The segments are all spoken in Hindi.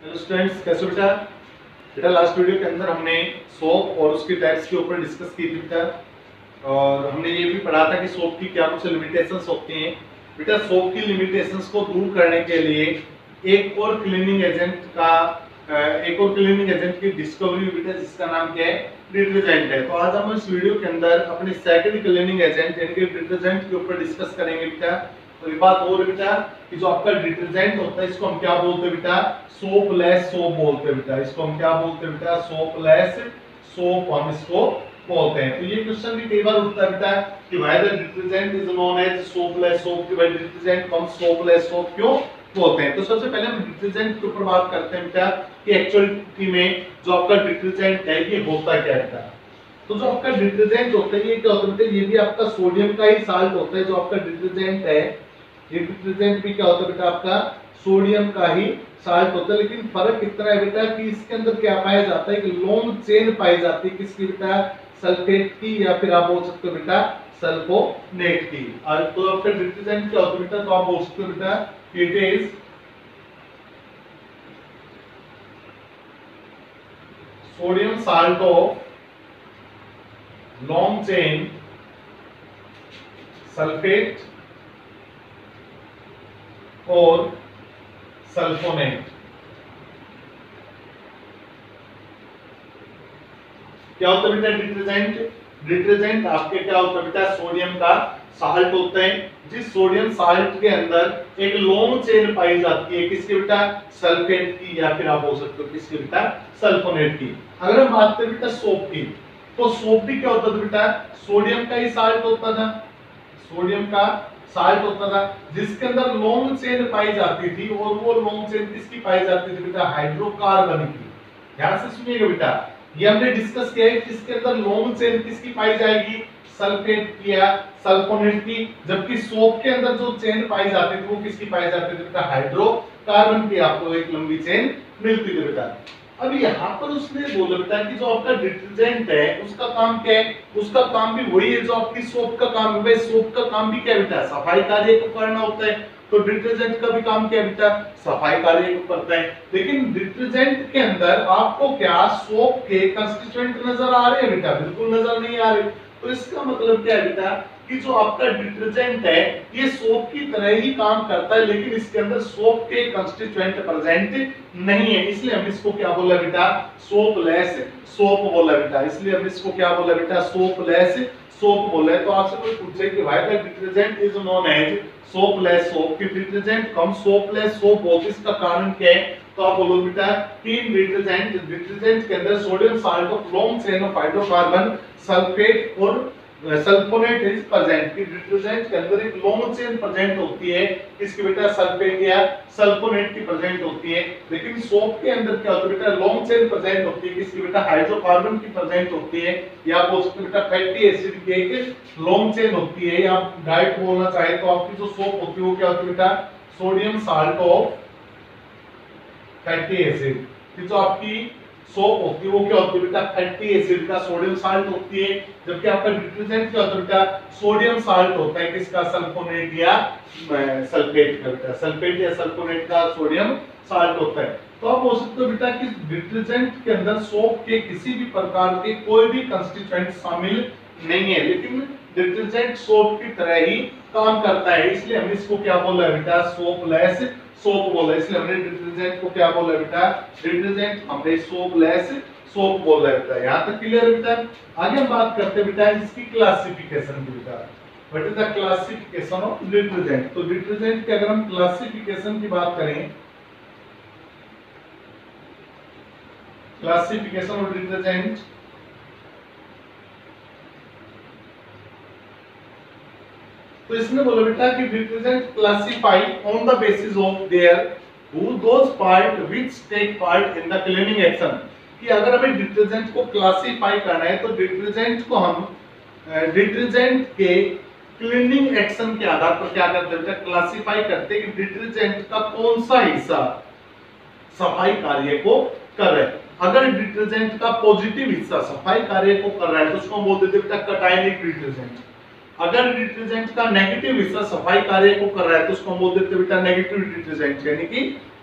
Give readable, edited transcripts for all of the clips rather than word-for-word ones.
हेलो स्टूडेंट्स, कैसे बेटा? बेटा लास्ट वीडियो के अंदर हमने सोप और उसकी टाइप्स के ऊपर डिस्कस की थी बेटा, और हमने ये भी पढ़ा था कि सोप की क्या कुछ लिमिटेशंस होती हैं। बेटा सोप की लिमिटेशंस को दूर करने के लिए एक और क्लीनिंग एजेंट की डिस्कवरी हुई बेटा, जिसका नाम क्या है? डिटर्जेंट है। तो आज हम इस वीडियो के अंदर अपने सेकंड क्लीनिंग एजेंट यानी कि डिटर्जेंट के ऊपर डिस्कस करेंगे बेटा। तो ये बात हो रही बेटा कि जो आपका डिटर्जेंट होता है इसको हम क्या बोलते हैं बेटा? सोपलेस सोप बोलते हैं बेटा। इसको हम क्या बोलते हैं बेटा? सोपलेस सोप हम इसको बोलते हैं। तो ये क्वेश्चन भी कई बार उठता है बेटा कि why the detergent is known as soapless soap, कि भाई डिटर्जेंट को हम सोपलेस सोप क्यों बोलते हैं। तो सबसे पहले हम डिटर्जेंट के ऊपर बात करते हैं बेटा कि एक्चुअली में जो आपका डिटर्जेंट है ये होता क्या है बेटा। तो जो आपका डिटर्जेंट होता है ये क्या होता है बेटा? ये भी आपका सोडियम का ही साल्ट होता है। जो आपका डिटर्जेंट है ये डिटर्जेंट भी क्या होता है बेटा? आपका सोडियम का ही साल्ट होता है। लेकिन फर्क इतना है बेटा कि इसके अंदर क्या पाया जाता है कि लॉन्ग चेन पाई जाती है। किसकी बेटा? सल्फेट की, या फिर आप बोल सकते हो बेटा सल्फोनेट की। और तो फिर डिटर्जेंट क्या होता है बेटा? तो आप बोल सकते हो बेटा it is sodium salt of long chain sulphate और सल्फोनेट। क्या होता है बेटा डिटर्जेंट? डिटर्जेंट आपके क्या होता है बेटा? सोडियम का साल्ट होता है। जिस सोडियम साल्ट के अंदर एक लॉन्ग चेन पाई जाती है। किसकी बेटा? सल्फेट की, या फिर आप बोल सकते हो किसकी बेटा? सल्फोनेट की। अगर हम बात करें बेटा सोप की, तो सोप भी क्या होता था बेटा? सोडियम का ही साल्ट होता था। सोडियम का साल्ट होता था जिसके अंदर लॉन्ग चेन पाई जाती थी, और वो लॉन्ग चेन किसकी पाई जाती थी बेटा? हाइड्रोकार्बन की। ध्यान से सुनिएगा बेटा, ये हमने डिस्कस किया है कि इसके अंदर लॉन्ग चेन किसकी पाई जाएगी? सल्फेट की या सल्फोनेट की। जबकि सोप के अंदर जो चेन पाई जाती थी वो किसकी पाई जाती थी बेटा? हाइड्रोकार्बन की। आपको एक लंबी चेन मिलती थी बेटा। अब यहाँ पर उसने बोला बेटा कि जो आपका डिटर्जेंट है उसका काम क्या है? उसका काम भी वही है जो आपकी सोप का काम है। भाई सोप का काम भी क्या बेटा? सफाई कार्य को करना होता है। तो डिटर्जेंट का भी काम क्या बेटा? सफाई कार्य को करता है। लेकिन डिटर्जेंट के अंदर आपको क्या सोप के कंस्टिट्यूएंट नजर आ रहे हैं बेटा? बिल्कुल नजर नहीं आ रहे। तो इसका मतलब क्या है बेटा कि जो आपका डिटर्जेंट है ये सोप की तरह ही काम करता है, लेकिन इसके अंदर सोप के कंस्टिट्यूएंट प्रेजेंट नहीं है। इसलिए हम इसको क्या बोला बेटा? सोपलेस सोप बोला बेटा। इसलिए हम इसको क्या बोला बेटा? सोपलेस सोप बोला है। तो आपसे कोई पूछे कि why the detergent is known as soapless soap, कि डिटर्जेंट कम सोपलेस सोप बोलते, इसका कारण क्या है? तो आप बोलो बेटा तीन डिटर्जेंट के अंदर sodium salt of long chain of hydrocarbon sulphate और सल्फोनेट इज प्रेजेंट। कि डिटर्जेंट के अंदर एक लॉन्ग चेन प्रेजेंट होती है। किसकी बेटा? सल्फेट या सल्फोनेट की प्रेजेंट होती है। लेकिन सोप के अंदर क्या होता है बेटा? लॉन्ग चेन प्रेजेंट होती है। किसकी बेटा? हाइड्रोकार्बन की प्रेजेंट होती है। या बोल सकते बेटा फैटी एसिड की एक लॉन्ग चेन होती है। या आप डायरेक्ट बोलना चाहे तो आपकी जो सोप होती है वो क्या होती है बेटा? Sodium salt of fatty acid. कि जो आपकी सोप होती है वो क्या होती है बेटा? फैटी एसिड का सोडियम साल्ट होती है। जबकि आपका डिटर्जेंट क्या होता है बेटा? सोडियम साल्ट होता है। किसका? सल्फोनेट या सल्फेट का बेटा। सल्फेट या सल्फोनेट का सोडियम साल्ट होता है। तो आप बोल सकते हो बेटा कि डिटर्जेंट के अंदर सोप के किसी भी प्रकार के कोई भी कंस्टिट्यूएंट शामिल नहीं है, लेकिन डिटर्जेंट सोप की तरह ही काम करता है। इसलिए हम इसको क्या बोला है बेटा? सोपलेस सोप बोला। इसलिए हमने डिटर्जेंट को क्या बोला बेटा? डिटर्जेंट हमने सोपलेस सोप बोला है बेटा। यहां तक क्लियर है बेटा? आगे हम बात करते हैं बेटा इसकी क्लासिफिकेशन की बेटा। What is the classification of detergent? तो डिटर्जेंट की अगर हम क्लासिफिकेशन की बात करें, क्लासिफिकेशन ऑफ डिटर्जेंट, तो इसने बोला बेटा कि detergent classified on the basis of their those part which take part in the cleaning action. कि अगर हमें डिटर्जेंट को क्लासिफाई करना है तो डिटर्जेंट को हम डिटर्जेंट के क्लीनिंग एक्शन के आधार पर क्या करते हैं? क्लासिफाई करते हैं कि डिटर्जेंट का कौन सा हिस्सा सफाई कार्य को कर रहा है। अगर डिटर्जेंट का पॉजिटिव हिस्सा सफाई कार्य को कर रहा है तो उसको हम बोल देते हैं कटायनिक डिटर्जेंट। अगर डिटर्जेंट का नेगेटिव हिस्सा सफाई कार्य को कर रहा है तो उसको हम बोल देते हैं बेटा नेगेटिव डिटर्जेंट, यानी कि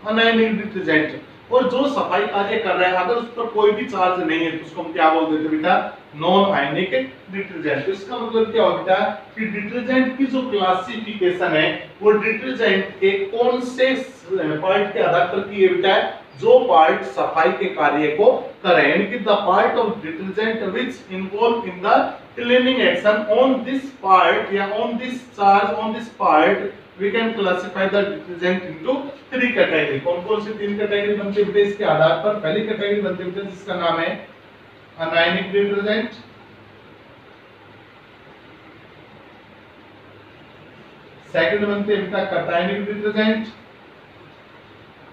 अनायनिक डिटर्जेंट। और जो सफाई कार्य कर रहा है अगर उस पर कोई भी चार्ज नहीं है तो उसको हम क्या बोल देते हैं बेटा, नॉन आयनिक डिटर्जेंट। तो इसका मतलब क्या होगा बेटा कि डिटर्जेंट की जो क्लासिफिकेशन है वो डिटर्जेंट के कौन से पार्ट के आधार पर की है बेटा, जो पार्ट सफाई के कार्य को करे, यानी कि the part of detergent which involve in the cleaning action on this part या on this charge on this part we can classify the detergent into three category। कौन कौन सी तीन कैटेगरी बनती है इसके आधार पर? पहली कैटेगरी बनती है जिसका नाम है अनायनिक डिटर्जेंट, सेकंड बनती है बेटा कटायनिक डिटर्जेंट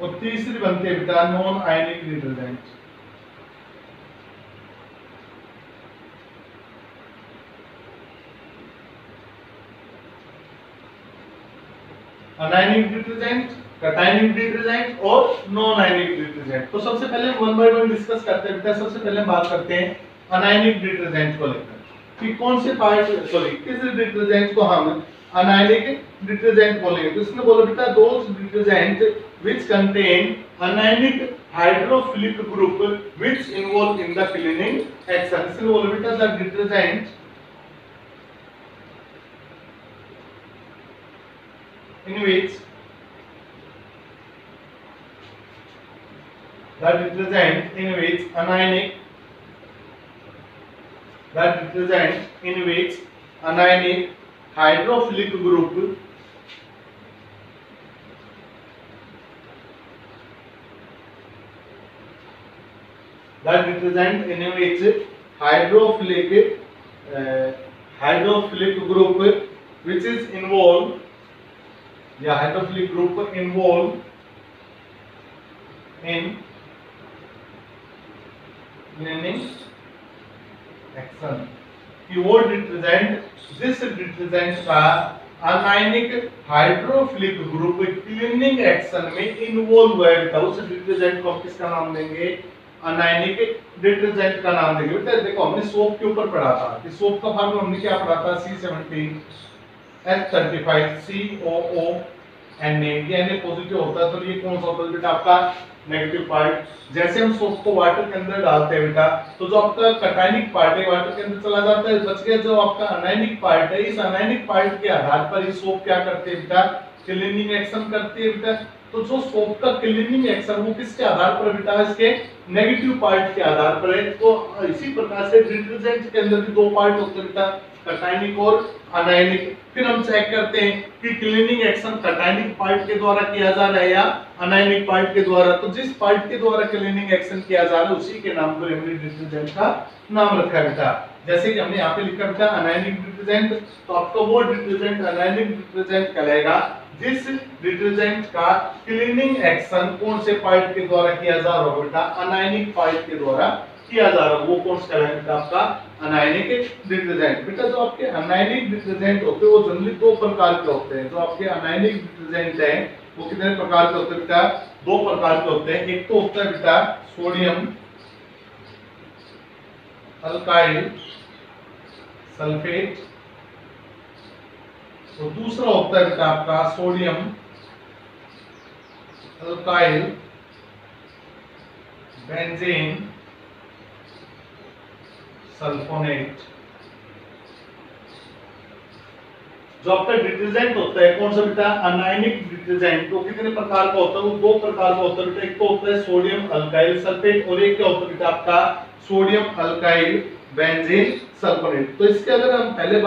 और तीसरी बनती है बेटा non ionic detergent. Anionic detergent, cationic detergent और नॉन आयनिक डिटर्जेंट। तो सबसे पहले वन बाय वन डिस्कस करते हैं। सबसे पहले हम बात करते हैं अनायनिक डिटर्जेंट को लेकर कि कौन से पार्ट किस डिटर्जेंट को हम अनायनिक डिटर्जेंट बोलेंगे। तो इसमें बोलो बेटा those detergent which contain anionic hydrophilic group which involve in the cleaning action. इसमें बोलो बेटा the detergent in which the detergent in which anionic hydrophilic group the detergent in which hydrophilic group which is involved या hydrophilic group involve in cleaning action कि वो डिटर्जेंट जिस डिटर्जेंट का anionic hydrophilic group cleaning action में इन्वॉल्व है बेटा उस डिटर्जेंट को हम किसका नाम देंगे, अनायनिक डिटर्जेंट का नाम देंगे। बेटा देखो हमने सोप के ऊपर पढ़ा था कि सोप का फार्मूला हमने क्या पढ़ा था, C17 H35 COO Na। ये Na पॉजिटिव होता है तो ये कौन सा होता है बेटा आपका नेगेटिव पार्ट। जैसे हम सोप को वाटर के अंदर डालते हैं बेटा तो जो आपका कटायनिक पार्ट है वाटर के अंदर चला जाता है, बच गया जो आपका अनायनिक पार्ट है। इस अनायनिक पार्ट के आधार पर ये सोप क्या करते हैं बेटा, क्लीनिंग एक्शन करती है बेटा। तो जो सोप का क्लीनिंग एक्शन वो किसके आधार पर बेटा, इसके नेगेटिव पार्ट के आधार पर है। तो इसी प्रकार से डिटर्जेंट के अंदर भी दो पार्ट होते हैं बेटा, कटायनिक और अनायनिक। फिर हम चेक करते हैं कि क्लीनिंग एक्शन कटायनिक पार्ट के द्वारा किया जा रहा है या अनायनिक पार्ट के द्वारा। तो जिस पार्ट के द्वारा क्लीनिंग एक्शन किया जा रहा है उसी के नाम पर हमने डिटर्जेंट का नाम रखा है बेटा। जैसे कि हमने यहाँ पे लिखा बेटा अनायनिक डिटर्जेंट, तो आपका वो डिटर्जेंट अनायनिक डिटर्जेंट कहलाएगा जिस डिटर्जेंट का क्लीनिंग एक्शन कौन से पार्ट के द्वारा किया जा रहा है बेटा, अनायनिक पार्ट के द्वारा किया जा रहा है, वो कौन सा कहलाएगा आपका अनायनिक डिटर्जेंट। बेटा जो आपके अनायनिक डिटर्जेंट होते हैं वो जनरली दो प्रकार के होते हैं। जो आपके अनायनिक डिटर्जेंट है वो कितने प्रकार के होते हैं बेटा, दो प्रकार के होते हैं। एक तो होता है बेटा सोडियम अल्काइल सल्फेट और दूसरा होता है बेटा आपका सोडियम अल्काइल बेंजीन सल्फोनेट। जो आपका डिटर्जेंट होता है कौन सा बेटा, अनायनिक डिटर्जेंट, तो कितने प्रकार का होता है, वो दो प्रकार का होता है बेटा। एक तो होता है सोडियम अल्काइल सल्फेट और एक क्या होता है बेटा आपका सोडियम अल्काइल बेंजीन सल्फोनेट। तो इसके अगर हम पहले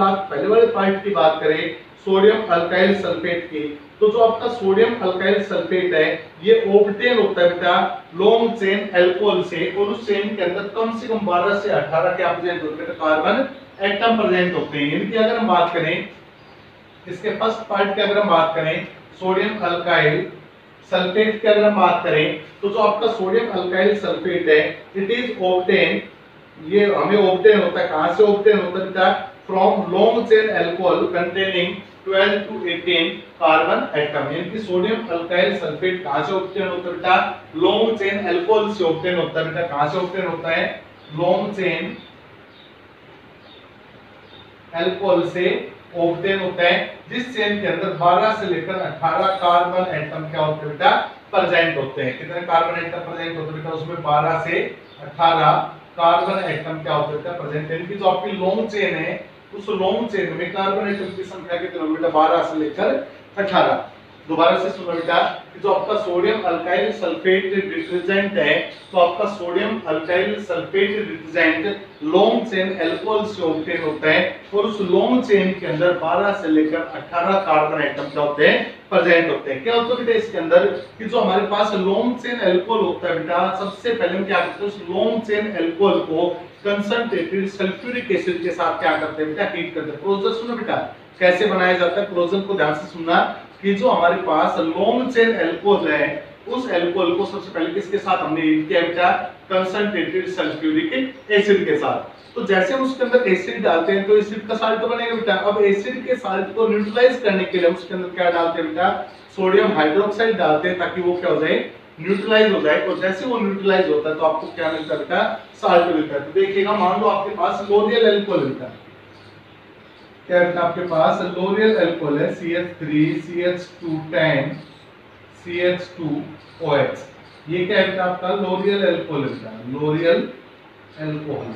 वाले पार्ट की बात करें सोडियम अल्काइल सल्फेट की, तो जो आपका सोडियम अल्काइल सल्फेट है ये ऑब्टेन होता है बेटा लॉन्ग चेन अल्कोहल से, और उस चेन के अंदर कम से कम 12 से 18 क्या प्रेजेंट होते हैं, कार्बन एटम प्रेजेंट होते हैं। यानी कि अगर हम बात करें इसके फर्स्ट पार्ट की, अगर हम बात करें सोडियम अल्काइल सल्फेट की अगर हम बात करें तो जो आपका सोडियम अल्काइल सल्फेट है इट इज ऑब्टेन, ये हमें ऑब्टेन होता है, कहां से ऑब्टेन होता है बेटा, from long chain alcohol containing 12 to 18 carbon atom. यानी कि सोडियम अल्काइल सल्फेट कहां से ऑब्टेन होता है बेटा, लॉन्ग चेन अल्कोहल से ऑब्टेन होता है बेटा। कहां से ऑब्टेन होता है, लॉन्ग चेन अल्कोहल से ऑब्टेन होता है, जिस चेन के अंदर 12 से लेकर 18 कार्बन एटम क्या होते हैं बेटा प्रेजेंट होते हैं। कितने कार्बन एटम प्रेजेंट होते हैं बेटा उसमें 12 से 18 कार्बन एटम क्या होते हैं प्रेजेंट। यानी कि जो आपकी लॉन्ग चेन है उस लॉन्ग चेन में कार्बन एटम की संख्या कितनी होगी बेटा 12 से लेकर 18। दोबारा से सुनो बेटा कि जो आपका सोडियम अल्काइल सल्फेट डिटर्जेंट है तो आपका sodium alkyl sulphate detergent long chain alcohol से ऑब्टेन होता है और उस लॉन्ग चेन के अंदर 12 से लेकर 18 कार्बन एटम क्या होते हैं प्रेजेंट होते हैं। क्या होता है बेटा इसके अंदर कि जो हमारे पास लॉन्ग चेन अल्कोहल होता है बेटा सबसे पहले हम क्या करते हैं उस लॉन्ग चेन अल्कोहल को कंसंट्रेटेड सल्फ्यूरिक एसिड के साथ क्या करते हैं बेटा हीट करते हैं। प्रोसेस सुनो बेटा कैसे बनाया जाता है, प्रोसेस को ध्यान से सुनना कि जो हमारे पास लॉन्ग चेन अल्कोहल है उस अल्कोहल को सबसे पहले किसके साथ हमने हीट किया बेटा कंसंट्रेटेड सल्फ्यूरिक एसिड के साथ। तो जैसे हम उसके अंदर एसिड डालते हैं तो एसिड का साल्ट तो बनेगा बेटा। अब एसिड के साल्ट को न्यूट्रलाइज करने के लिए उसके अंदर क्या डालते हैं बेटा सोडियम हाइड्रोक्साइड डालते हैं ताकि वो क्या हो जाए न्यूट्रलाइज हो जाए। और जैसे वो न्यूट्रलाइज होता है तो आपको क्या मिलता है बेटा साल्ट मिलता है। तो देखिएगा मान लो आपके पास लोरियल अल्कोहल मिलता है, क्या बेटा आपके पास लोरियल अल्कोहल है CH3 CH210 CH2OH। ये क्या है बेटा आपका लोरियल अल्कोहल है, लोरियल अल्कोहल।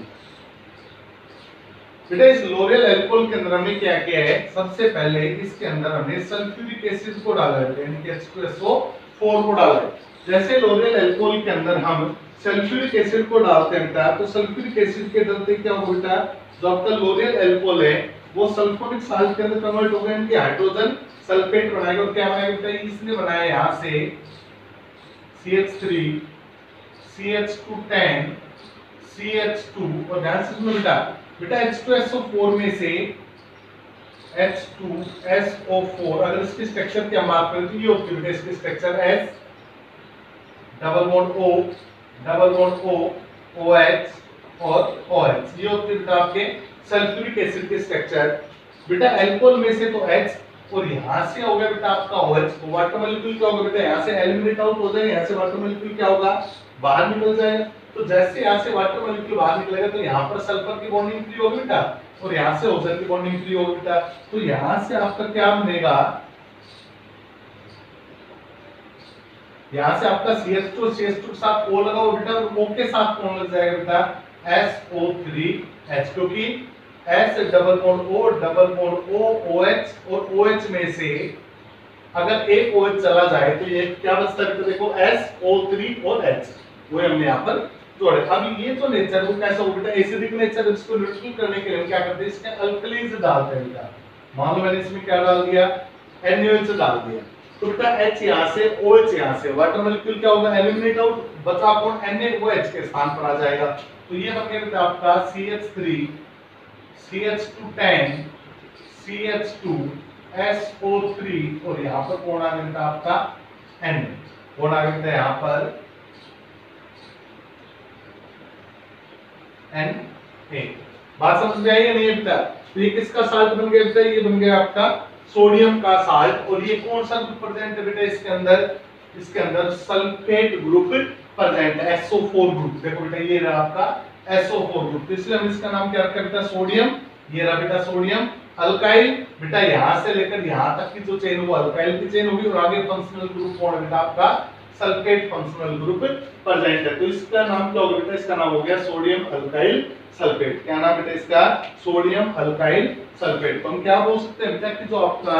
बेटा इस लोरियल अल्कोहल के अंदर हमने क्या किया है सबसे पहले इसके अंदर हमने सल्फ्यूरिक एसिड को डाला है यानी कि H2SO4 को डाला है। जैसे लोरियल अल्कोहल के अंदर हम सल्फ्यूरिक एसिड को डालते हैं बेटा तो सल्फ्यूरिक एसिड के डलते क्या होगा बेटा जो आपका लोरियल अल्कोहल है वो सल्फोनिक साल्ट के अंदर कन्वर्ट हो गया इनके हाइड्रोजन सल्फेट बनाएगा। और क्या बनाएगा बेटा इसने बनाया यहां से CH3 CH210 CH2 और ध्यान से सुनो बेटा बेटा H2SO4 में से H2SO4 अगर इसकी स्ट्रक्चर की हम बात करें तो ये होती है इसकी structure S double bond O double bond O OH और OH। ये होती है बेटा आपके सल्फ्यूरिक एसिड के स्ट्रक्चर। बेटा अल्कोहल में से तो H और यहां से हो गया बेटा आपका OH तो वाटर मॉलिक्यूल क्या होगा बेटा यहां से एलिमिनेट आउट हो जाएगा, यहां से वाटर मॉलिक्यूल क्या होगा बाहर निकल जाएगा। तो जैसे यहां से वाटर मॉलिक्यूल बाहर निकलेगा तो यहां पर सल्फर की बॉन्डिंग फ्री होगी बेटा और यहां से ऑक्सीजन की बॉन्डिंग फ्री होगी बेटा। तो यहां से आपका क्या बनेगा यहां से आपका CH2 CH2 के साथ O लगा हुआ बेटा और O के साथ कौन लग जाएगा बेटा SO3H क्योंकि S double bond O double bond O OH और OH में से अगर एक OH चला जाए तो ये क्या बचता है देखो SO3 और H वो हमने यहाँ पर जोड़े। अब ये तो नेचर वो कैसा हो बेटा एसिडिक नेचर इसको न्यूट्रल करने के लिए हम क्या करते हैं इसमें अल्कलीज डालते हैं बेटा। मान लो मैंने इसमें क्या डाल दिया NaOH डाल दिया तो बेटा H यहाँ से OH यहाँ से वाटर मॉलिक्यूल क्या होगा एलिमिनेट आउट बचा कौन NaOH के स्थान पर आ जाएगा। तो ये बन गया बेटा आपका CH3 CH210 CH2 SO3 और यहाँ पर कौन आ गया आपका Na कौन आ गया यहाँ पर Na। बात समझ में आई या नहीं बेटा। तो ये किसका साल्ट बन गया बेटा ये बन गया आपका सोडियम का साल्ट। और ये कौन सा ग्रुप प्रेजेंट है बेटा इसके अंदर सल्फेट ग्रुप प्रेजेंट है SO4 ग्रुप। देखो बेटा ये रहा आपका SO4 ग्रुप इसलिए हम इसका नाम क्या रखा बेटा सोडियम। ये रहा बेटा सोडियम अल्काइल बेटा यहां से लेकर यहां तक की जो चेन वो अल्काइल की चेन होगी और आगे फंक्शनल ग्रुप कौन है बेटा आपका सल्फेट फंक्शनल ग्रुप प्रेजेंट है। तो इसका नाम क्या होगा बेटा इसका नाम हो गया सोडियम अल्काइल सल्फेट। क्या नाम बेटा इसका सोडियम अल्काइल सल्फेट। तो हम क्या बोल सकते हैं बेटा कि जो आपका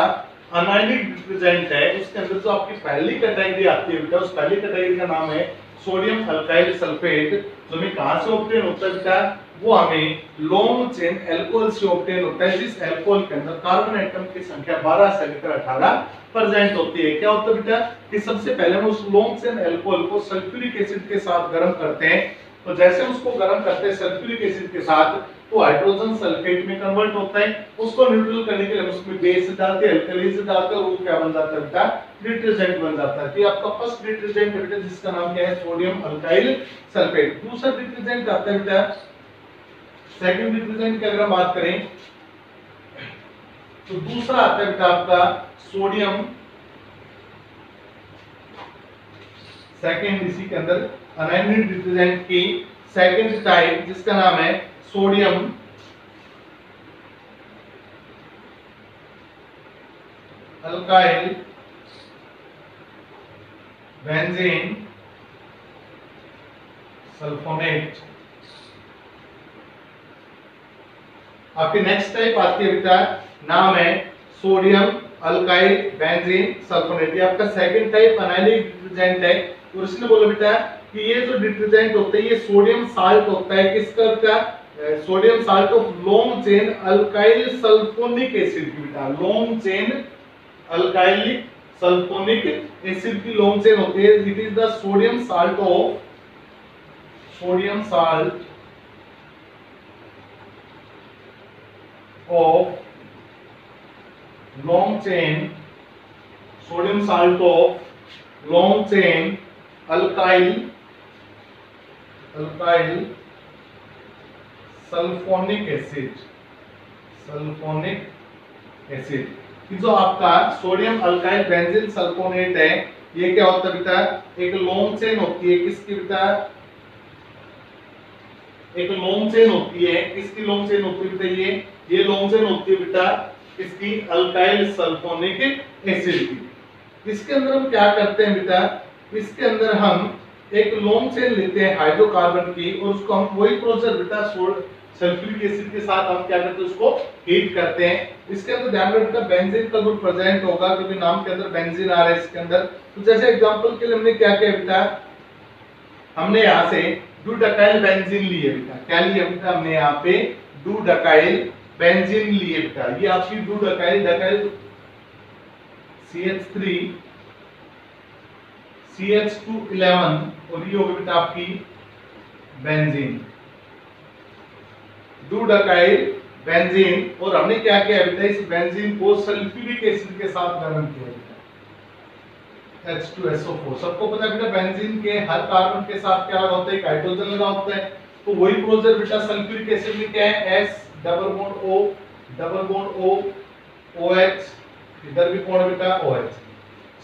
अनायनिक डिटर्जेंट है उसके अंदर जो आपकी पहली कैटेगरी आती है बेटा उस पहली कैटेगरी का नाम है सोडियम अल्काइल सल्फेट। जो हमें कहां से ऑब्टेन होता है बेटा वो हमें लॉन्ग चेन अल्कोहल से ऑब्टेन होता है जिस अल्कोहल के अंदर कार्बन एटम की संख्या 12 से लेकर 18 प्रेजेंट होती है। क्या होता है बेटा कि सबसे पहले हम उस लॉन्ग चेन अल्कोहल को सल्फ्यूरिक एसिड के साथ गर्म करते हैं। तो जैसे उसको गर्म करते हैं सल्फ्यूरिक एसिड के साथ तो हाइड्रोजन सल्फेट में कन्वर्ट होता है। उसको न्यूट्रल करने के लिए उसमें बेस डालते हैं अल्कलीज डालते हैं और वो क्या बन जाता है बेटा डिटर्जेंट बन जाता है। तो आपका फर्स्ट डिटर्जेंट बेटा जिसका नाम क्या है सोडियम अल्काइल सल्फेट। दूसरा डिटर्जेंट आता है बेटा सेकंड डिटर्जेंट की अगर हम बात करें तो दूसरा आता है बेटा आपका सोडियम सेकंड इसी के अंदर अनायनिक डिटर्जेंट की सेकंड टाइप जिसका नाम है सोडियम अल्काइल बेंजीन सल्फोनेट। आपकी नेक्स्ट टाइप आती है बेटा, नाम है सोडियम अल्काइल बेंजीन सल्फोनेट। ये आपका सेकंड टाइप अनायनिक डिटर्जेंट है। और इसने बोला बेटा कि ये जो डिटर्जेंट होते हैं ये सोडियम साल्ट होता है, किसका का sodium salt of long chain alkyl sulphonic acid की बेटा, लॉन्ग चेन अल्काइलिक सल्फोनिक एसिड की लॉन्ग चेन होती है। It is the sodium salt of long chain sodium salt of long chain alkyl sulfonic acid कि जो आपका सोडियम अल्काइल बेंजीन सल्फोनेट है, ये क्या होता है बेटा, एक लॉन्ग चेन होती है। किसकी बेटा, एक लॉन्ग चेन होती है। किसकी लॉन्ग चेन होती है बेटा, ये लॉन्ग चेन होती है बेटा इसकी अल्काइल सल्फोनिक एसिड की। इसके अंदर हम क्या करते हैं बेटा, इसके अंदर हम एक लॉन्ग चेन लेते हैं हाइड्रोकार्बन की और उसको हम वही प्रोसेस बेटा सल्फ्यूरिक एसिड के साथ हम क्या करते हैं, उसको हीट करते हैं। इसके अंदर ध्यान रखना बेंजीन का ग्रुप प्रेजेंट होगा क्योंकि नाम के अंदर बेंजीन आ रहा है इसके अंदर। तो जैसे एग्जांपल के लिए हमने क्या किया बेटा, हमने यहाँ से डूडाकाइल बेंजीन लिए बेटा। क्या लिया बेटा, हमने यहाँ पे डूडाकाइल बेंजीन लिए बेटा। ये आपकी डूडाकाइल डकाइल CH3 CH211 और ये होगी बेटा आपकी बेंजीन, डूडाकाइल बेंजीन। और हमने क्या किया बेटा, इस बेंजीन को सल्फ्यूरिक एसिड के साथ गर्म किया बेटा, H2SO4। सबको पता है बेटा बेंजीन के हर कार्बन के साथ क्या होता है, एक हाइड्रोजन लगा होता है। तो वही प्रोसेस बेटा सल्फ्यूरिक एसिड में क्या है, S double bond O OH, इधर भी कौन बेटा OH।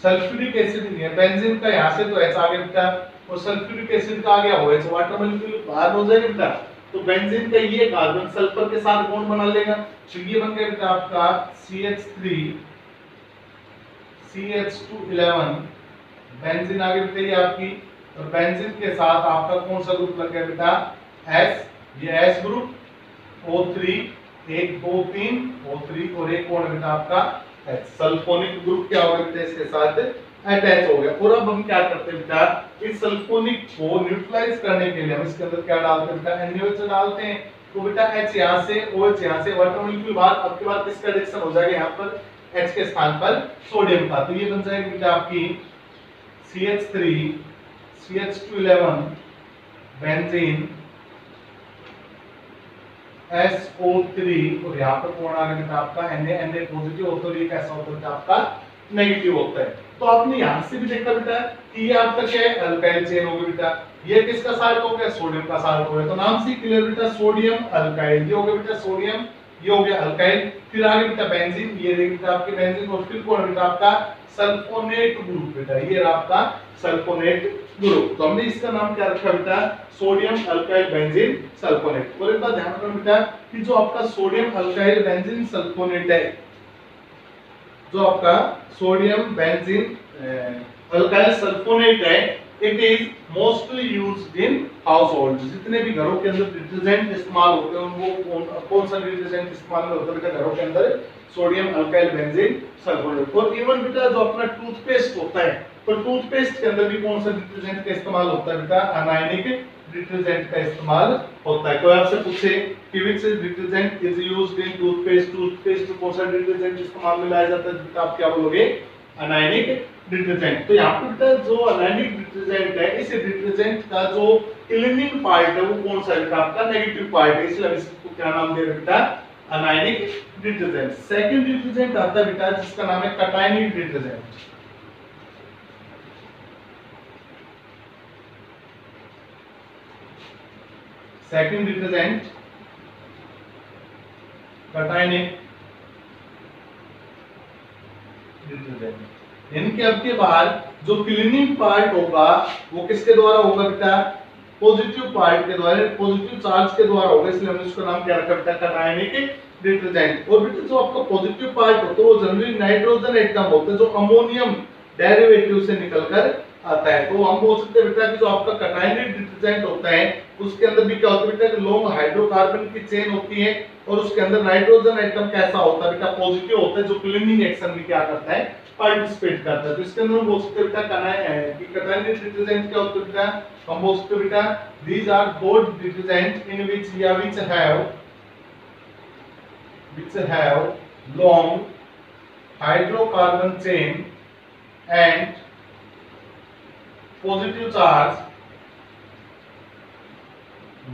सल्फ्यूरिक एसिड नहीं है, बेंजीन का यहाँ से तो H आ गया बेटा और सल्फ्यूरिक एसिड का आ गया OH, वाटर मॉलिक्यूल बाहर हो जाएगा बेटा। तो बेंजीन का ये कार्बन सल्फर के साथ बॉन्ड बना लेगा, तो ये बन गया बेटा आपका CH3 CH211 बेंजीन आ गया बेटा ये आपकी। और बेंजीन के साथ आपका कौन सा ग्रुप लग गया बेटा, S, ये S ग्रुप O3, 1 2 3 O3 और एक कौन बेटा आपका H, सल्फोनिक ग्रुप क्या होगा बेटा इसके साथ अटैच हो गया। और अब हम क्या करते हैं बेटा, इस सल्फोनिक को न्यूट्रलाइज करने के लिए हम इसके अंदर क्या डालते हैं बेटा, NaOH डालते हैं। तो बेटा H यहाँ से OH यहाँ से वाटर मॉलिक्यूल बाहर, अब के बाद किसका रिएक्शन हो जाएगा, यहाँ पर H के स्थान पर सोडियम का। तो ये बन जाएगी बेटा आपकी CH3 CH211 बेंजीन SO3 और यहाँ पर कौन आ गया बेटा आपका Na पॉजिटिव होता है, ये कैसा होता है आपका नेगेटिव होता है। तो आपने यहाँ से भी देखा बेटा कि ये आपका क्या है, अल्काइल चेन हो गया बेटा। ये किसका साल्ट हो गया, सोडियम का साल्ट हो गया। तो नाम से क्लियर बेटा, सोडियम अल्काइल, ये हो गया बेटा सोडियम, ये हो गया अल्काइल। फिर आगे बेटा बेंजीन, ये देखिए बेटा आपके बेंजीन और फिर कौन बेटा आपका सल्फोनेट ग्रुप बेटा, ये रहा आपका सल्फोनेट ग्रुप। तो हमने इसका नाम क्या रखा बेटा, सोडियम अल्काइल बेंजीन सल्फोनेट। और एक बात ध्यान रखना बेटा कि जो आपका सोडियम अल्काइल बेंजीन सल्फोनेट है, जो आपका सोडियम बेंजीन अल्काइल सल्फोनेट है, it is mostly used in house hold. जितने भी घरों के अंदर डिटर्जेंट इस्तेमाल होते हैं वो कौन सा डिटर्जेंट इस्तेमाल होता है बेटा, घरों के अंदर सोडियम अल्काइल बेंजीन सल्फोनेट। और इवन बेटा जो अपना टूथपेस्ट होता है, तो टूथपेस्ट के अंदर भी कौन सा डिटर्जेंट का इस्तेमाल होता है बेटा, अनायनिक डिटर्जेंट का इस्तेमाल होता है। कोई आपसे पूछे कि which detergent is used in toothpaste, toothpaste में कौन सा डिटर्जेंट इस्तेमाल में लाया जाता है बेटा, आप क्या बोलोगे, अनायनिक डिटर्जेंट। तो यहाँ पे बेटा जो अनायनिक डिटर्जेंट है, इस डिटर्जेंट का जो क्लीनिंग पार्ट है वो कौन सा बेटा, आपका नेगेटिव पार्ट है, इसलिए इसको क्या नाम दे रहे बेटा, अनायनिक डिटर्जेंट। सेकंड डिटर्जेंट आता है बेटा जिसका नाम है cationic detergent. Second detergent cationic detergent, इनके अब के बाद जो क्लीनिंग पार्ट होगा वो किसके द्वारा होगा बेटा, पॉजिटिव पार्ट के द्वारा, पॉजिटिव चार्ज के द्वारा होगा, इसलिए हमने इसका नाम क्या रखा बेटा, कटायनिक डिटर्जेंट। और बेटा जो आपका पॉजिटिव पार्ट होता है वो जनरली नाइट्रोजन एटम होता है जो अमोनियम डेरिवेटिव से निकलकर आता है। तो हम बोल सकते हैं बेटा कि जो आपका कटायनिक डिटर्जेंट होता है उसके अंदर भी क्या होता है बेटा कि लॉन्ग हाइड्रोकार्बन की चेन होती है और उसके अंदर नाइट्रोजन एटम कैसा होता है बेटा पॉजिटिव होता है जो क्लीनिंग एक्शन में क्या करता है पार्टिसिपेट करता है। तो इसके अंदर हम बोल सकते हैं बेटा कि कटायनिक डिटर्जेंट क्या होता है बेटा हम बोल सकते हैं बेटा these are those detergents in which have long hydrocarbon chain and positive charge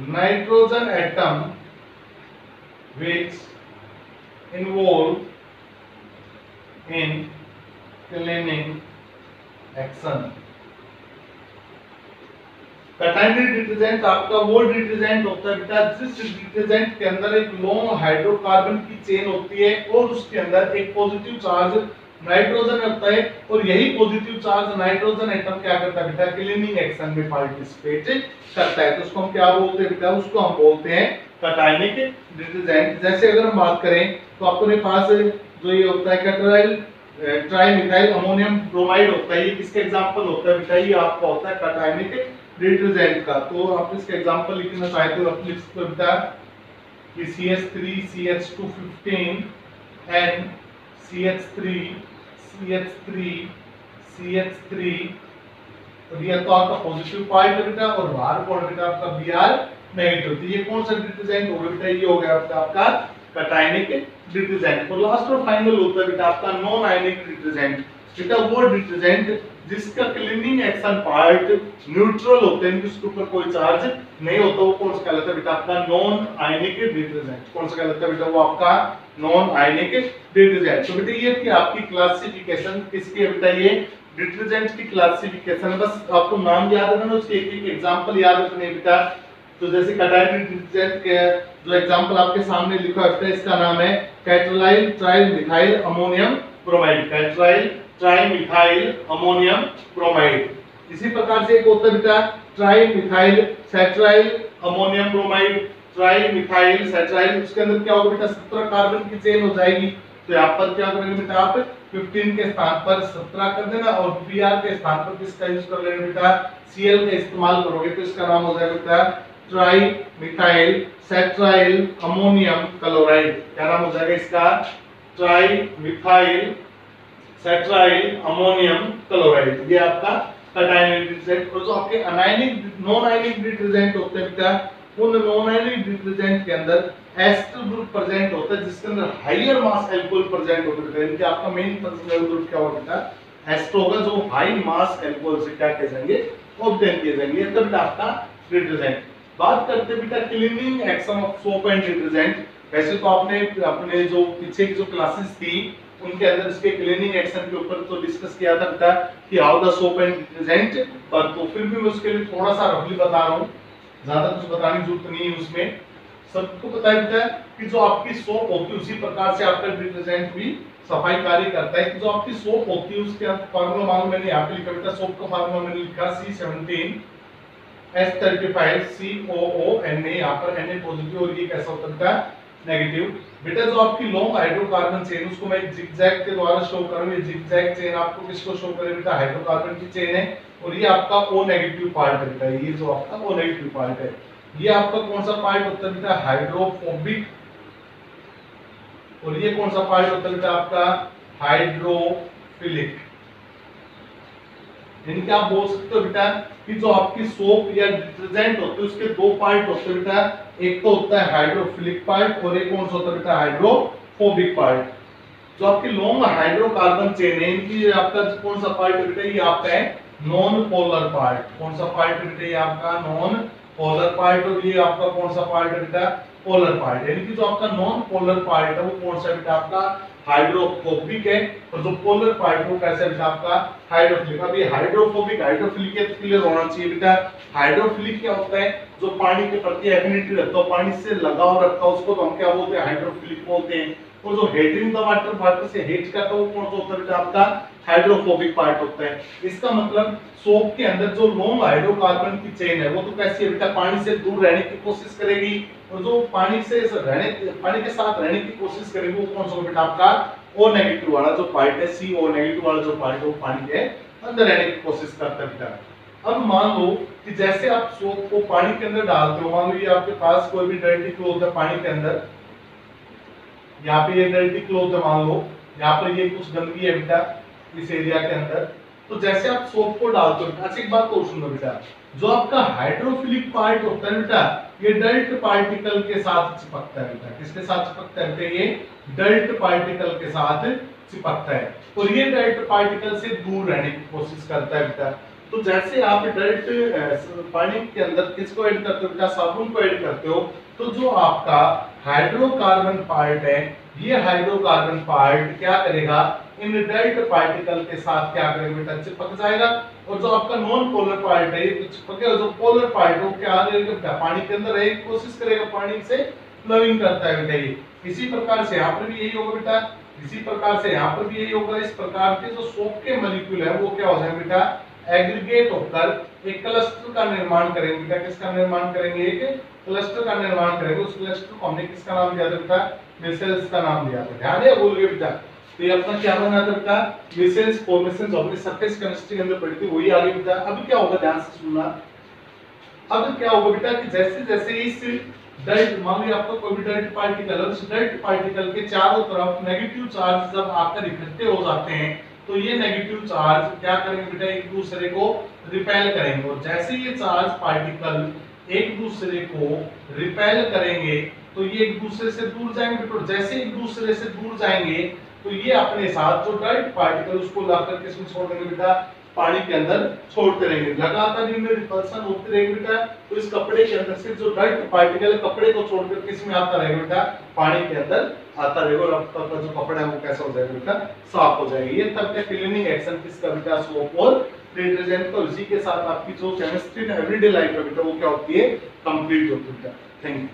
nitrogen atom which involve in cleaning action। Cationic detergent आपका वो डिटर्जेंट होता है बेटा जिस डिटर्जेंट के अंदर एक लॉन्ग हाइड्रोकार्बन की चेन होती है और उसके अंदर एक पॉजिटिव चार्ज नाइट्रोजन होता है और यही पॉजिटिव चार्ज नाइट्रोजन एटम क्या करता है बेटा क्लीनिंग एक्शन में पार्टिसिपेट करता है। तो उसको हम क्या बोलते हैं बेटा उसको हम बोलते हैं कटायनिक डिटर्जेंट। जैसे अगर हम बात करें तो अपने पास जो ये होता है कटराइल ट्राइमिथाइल अमोनियम ब्रोमाइड होता है, ये किसका एग्जांपल होता है बेटा ये आपका होता है कटायनिक डिटर्जेंट का। तो आप इसका एग्जांपल लिखना चाहते हो आप लिख सकते हो बेटा कि CH3 CH2 15 CH3 CH3 CH3 और ये तो आपका पॉजिटिव पार्ट है बेटा और बाहर पॉइंट बेटा आपका Br नेगेटिव। तो ये कौन सा डिटर्जेंट होगा बेटा ये हो गया आपका कटायनिक डिटर्जेंट। और लास्ट और फाइनल होता है बेटा आपका नॉन आयनिक डिटर्जेंट। बेटा वो डिटर्जेंट जिसका क्लीनिंग एक्शन पार्ट न्यूट्रल होते हैं जिसके ऊपर कोई चार्ज नहीं होता वो कौन सा कहलाता है बेटा आपका नॉन आयनिक डिटर्जेंट। कौन सा कहलाता है बेटा वो आपका नॉन आयनिक डिटर्जेंट। तो बेटा ये थी आपकी क्लासिफिकेशन किसकी है बेटा ये डिटर्जेंट की क्लासिफिकेशन है। बस आपको नाम याद रखना उसके एक एक एग्जांपल याद रखने बेटा। तो जैसे कटायनिक डिटर्जेंट के जो एग्जांपल आपके सामने लिखा है इसका नाम है cetyl trimethyl ammonium bromide. Cetyl trimethyl ammonium bromide. इसी प्रकार से एक होता है बेटा trimethyl cetyl ammonium bromide. Trimethyl cetyl उसके अंदर क्या होगा बेटा 17 कार्बन की चेन हो जाएगी। तो यहाँ पर क्या करेंगे बेटा आप 15 के स्थान पर 17 कर देना और Br के स्थान पर किसका यूज कर लेना बेटा Cl का इस्तेमाल करोगे तो इसका नाम हो जाएगा बेटा ट्राइमिथाइल सेट्राइल अमोनियम क्लोराइड। क्या नाम हो जाएगा इसका ट्राइमिथाइल सेट्राइल अमोनियम क्लोराइड। ये आपका कटायनिक डिटर्जेंट। और जो आपके अनायनिक नॉन आयनिक डिटर्जेंट होते हैं बेटा उन नॉन आयनिक डिटर्जेंट के अंदर एस्टर ग्रुप प्रेजेंट होता है जिसके अंदर हायर मास अल्कोहल प्रेजेंट होता है। इनके आपका मेन फंक्शनल ग्रुप क्या होगा बेटा एस्टर होगा जो हाई मास अल्कोहल से क्या कह जाएंगे ऑब्टेन किए जाएंगे। तो बेटा आपका डिटर्जेंट। बात करते हैं बेटा cleaning action of soap and detergent. वैसे तो आपने अपने जो पीछे की जो क्लासेस थी उनके अंदर इसके क्लीनिंग एक्शन के ऊपर तो डिस्कस किया था बेटा कि how the soap and detergent पर तो फिर भी मैं उसके लिए थोड़ा सा रफली बता रहा हूँ, ज्यादा कुछ बताने की जरूरत नहीं है उसमें। सबको पता है बेटा कि जो आपकी सोप होती है उसी प्रकार से आपका डिटर्जेंट भी सफाई कार्य करता है। कि जो आपकी सोप होती है उसके फार्मूला मालूम मैंने यहाँ पे लिखा बेटा सोप का फार्मूला मैंने लिखा C17 H35 COONA। यहाँ पर Na पॉजिटिव और ये कैसा होता है नेगेटिव। बेटा जो आपकी लॉन्ग हाइड्रोकार्बन चेन उसको मैं जिगजैग के द्वारा शो करूं। ये जिगजैग चेन आपको किसको शो करे बेटा हाइड्रोकार्बन की चेन है और ये आपका O नेगेटिव पार्ट है बेटा। ये जो आपका O नेगेटिव पार्ट है ये आपका कौन सा पार्ट होता है बेटा हाइड्रोफोबिक और ये कौन सा पार्ट होता है बेटा आपका हाइड्रोफिलिक। इनके आप बोल सकते हो बेटा कि जो आपकी सोप या डिटर्जेंट होते हैं उसके दो पार्ट होते हैं बेटा। एक तो होता है हाइड्रोफिलिक पार्ट और एक कौन सा होता है बेटा हाइड्रोफोबिक पार्ट। जो आपकी लॉन्ग हाइड्रोकार्बन चेन है इनकी आपका कौन सा पार्ट है बेटा ये आपका है नॉन पोलर पार्ट। कौन सा पार्ट है बेटा ये आपका नॉन पोलर पार्ट और ये आपका कौन सा पार्ट है बेटा पोलर पार्ट। यानी कि जो आपका नॉन पोलर पार्ट है वो कौन सा बेटा आपका हाइड्रोफोबिक है और जो पोलर पार्ट वो कैसा बेटा आपका हाइड्रोफिलिक। अब ये हाइड्रोफोबिक हाइड्रोफिलिक के क्लियर होना चाहिए बेटा। हाइड्रोफिलिक क्या होता है जो पानी के प्रति एफिनिटी रखता है पानी से लगाव रखता है उसको तो हम क्या बोलते हैं हाइड्रोफिलिक बोलते हैं। और जो हेटिंग द वाटर वाटर से हेट करता है वो कौन सा होता है बेटा आपका हाइड्रोफोबिक पार्ट होता है। इसका मतलब सोप के अंदर जो लॉन्ग हाइड्रोकार्बन की चेन है वो तो कैसी है बेटा पानी से दूर रहने की कोशिश करेगी और जो पानी के साथ रहने की कोशिश करेगी वो कौन सा बेटा आपका O नेगेटिव वाला जो पार्ट है CO नेगेटिव वाला जो पार्ट है वो पानी के अंदर रहने की कोशिश करता है बेटा। अब मान लो कि जैसे आप सोप को पानी के अंदर डालते हो, मान लो ये आपके पास कोई भी डर्टी क्लॉथ है पानी के अंदर, यहाँ पे ये डर्टी क्लॉथ है, मान लो यहाँ पर ये कुछ गंदगी है बेटा इस एरिया के अंदर। तो जैसे आप सोप को डालते हो, अच्छा एक बात और सुनो बेटा, जो आपका हाइड्रोफिलिक पार्ट होता है बेटा, ये डर्ट पार्टिकल के साथ चिपकता है बेटा। किसके साथ चिपकता है बेटा? ये डर्ट पार्टिकल के साथ चिपकता है और ये डर्ट पार्टिकल से दूर रहने की कोशिश करता है बेटा। तो जैसे आप डर्ट पानी के अंदर किसको ऐड करते हो बेटा? साबुन को ऐड करते हो, तो जो आपका हाइड्रोकार्बन पार्ट है, ये हाइड्रोकार्बन पार्ट क्या करेगा? इन डर्ट पार्टिकल के साथ क्या करेगा बेटा? चिपक जाएगा। और जो आपका नॉन पोलर पार्ट है, ये चिपकेगा। जो पोलर पार्ट है वो क्या करेगा? पानी के अंदर रहने की कोशिश करेगा, पानी से फ्लोइंग करता है बेटा ये। इसी प्रकार से यहाँ पर भी यही होगा बेटा, इसी प्रकार से यहाँ पर भी यही होगा। इस प्रकार के जो सोप के मॉलिक्यूल है वो क्या हो जाएंगे बेटा? एग्रीगेट होकर एक क्लस्टर का निर्माण करेंगे बेटा। किसका निर्माण करेंगे? एक क्लस्टर का निर्माण करेंगे। उस क्लस्टर को हमने किसका नाम दिया था बेटा? मिसेल्स का नाम दिया था। ध्यान दिया, भूल गए बेटा? तो ये अपना क्या बना था बेटा? Micelles formation of the surface chemistry के अंदर पढ़ी थी, वही आगे बेटा। अब क्या होगा, ध्यान से सुनना। अब क्या होगा बेटा कि जैसे जैसे इस डर्ट, मान लो आपका कोई भी डर्ट पार्टिकल है, उस डर्ट पार्टिकल के चारों तरफ नेगेटिव चार्ज जब आकर इकट्ठे हो जाते हैं, तो ये नेगेटिव चार्ज क्या करेंगे बेटा? एक दूसरे को रिपेल करेंगे। और जैसे ये चार्ज पार्टिकल एक दूसरे को रिपेल करेंगे तो ये एक दूसरे से दूर जाएंगे बेटा। जैसे एक दूसरे से दूर जाएंगे तो ये अपने साथ जो डर्ट पार्टिकल उसको लाकर किसमें छोड़ देंगे बेटा? पानी के अंदर छोड़ते रहेंगे। लगातार इनमें रिपल्सन होती रहेगी बेटा। तो इस कपड़े के अंदर से जो डर्ट पार्टिकल है, कपड़े को छोड़कर किसमें आता रहेगा बेटा? पानी के अंदर आता रहेगा। और अब तक का जो कपड़ा है वो कैसा हो जाएगा बेटा? साफ हो जाएगा। ये तब तक क्लीनिंग एक्शन किसका बेटा? सोप और डिटर्जेंट का। इसी के साथ आपकी जो केमिस्ट्री एवरीडे लाइफ है बेटा वो क्या होती है? कंप्लीट होती है। Thank you.